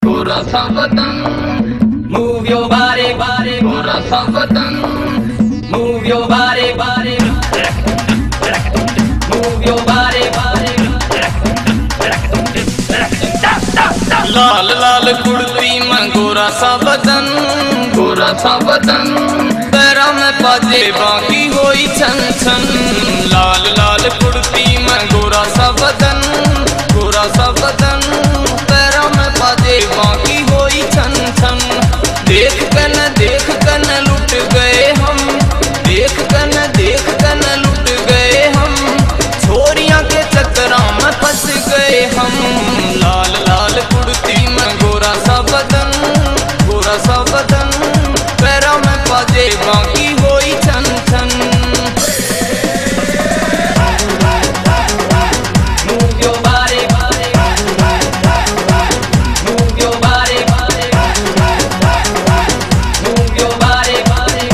गोरा सा बदन, move your body, body, गोरा सा बदन, move your body, body, move your body, body. लाल लाल कुर्ती में गोरा सा बदन, गोरा सा बदन, पैरों में पाजे बाकी होई छन छन। लाल लाल कुर्ती में गोरा सा बदन, गोरा सा बदन, पैरों में पाजे बाकी होई छन छन। देख कन लुट गए हम, देख कन लुट गए हम, छोरियां के चक्करों में फंस गए हम। लाल लाल कुर्ती में गोरा सा बदन, गोरा सा बदन, पैरों में पाजे बाकी होई छन छन। Move your body, body, move your body, body, move your body, body,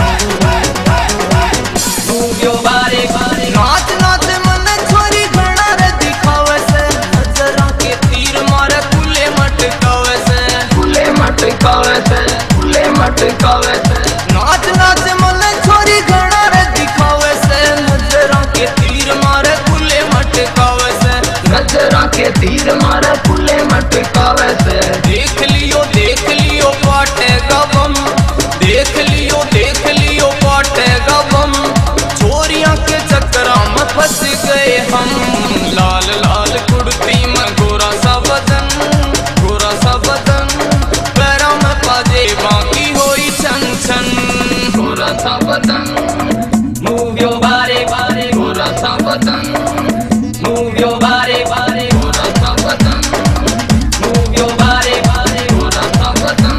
move your body, body. नाच नाच मन छोरी घड़ा रे दिखावे से, नजरा के तीर मारे कुले मटकावे से, कुले मटकावे से, कुले मटकावे से। नाच नाच मन छोरी घड़ा रे दिखावे से, नजरा के तीर मारे कुले मटकावे से, नजरा के तीर मारे कुले मटकावे से। देख लियो पाटे गबम, देख लियो पाटे गबम, छोरियां के चक्करों में फंस गए हम। लाल लाल कुर्ती में गोरा सा बदन, गोरा सा बदन, पैरों में पाजे बाकी होई छन छन। गोरा सा बदन, move your body, body, गोरा सा बदन, move your body, body, गोरा सा बदन, move your body, body, गोरा सा बदन,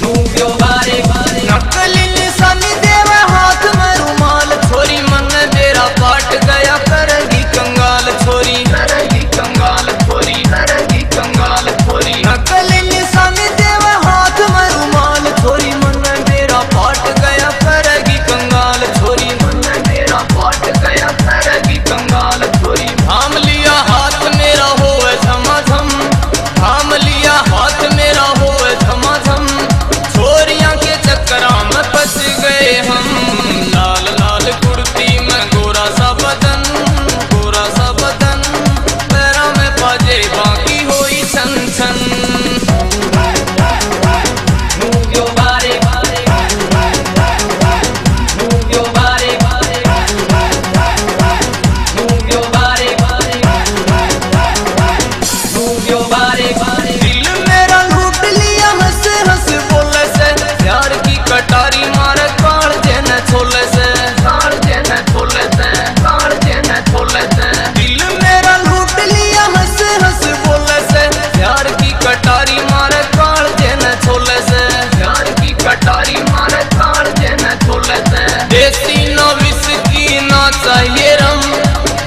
move your body, body. नकली निशानी देवे हाथ में रुमाल, छोरी मन मेरा पाट गया करेगी कंगाल छोरी, करेगी कंगाल छोरी, करेगी कंगाल छोरी। नकली निशानी देवे हाथ में रुमाल, छोरी मन मेरा पाट गया करेगी कंगाल छोरी, मन मेरा पाट गया करेगी कंगाल छोरी। थाम लिया हाथ मेरा होवे झमाझम, थाम लिया हाथ मेरा होवे झमाझम, छोरियां के चक्करों में फंस गए हम। लाल लाल कुर्ती में गोरा सा बदन, गोरा सा बदन, पैरों में पाजे बाकी होई छन छन। Move your body, body, move your body, body, move your body, body, move your body, body. दिल मेरा लूट लिया हंस हंस बोले से, प्यार की कटारी मारे काल जेन छोले से, काल जेन छोले से, काल जेन छोले से। दिल मेरा लूट लिया हंस हंस बोले से, प्यार की कटारी मारे काल जेन छोले से, प्यार की कटारी मारे काल जेन छोले से। देसी ना विस्की ना चाहिए रम,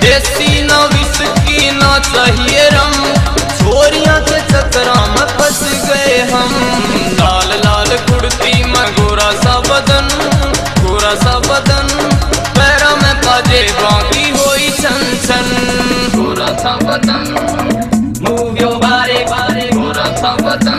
देसी ना विस्की ना चाहिए रम, छोरियां के चक्करों में फंस गए हम। लाल लाल कुर्ती में गोरा सा बदन, गोरा सा बदन, पैरों में पाजे बाकी होई छन छन। गोरा सा बदन, move your body, body, गोरा सा बदन,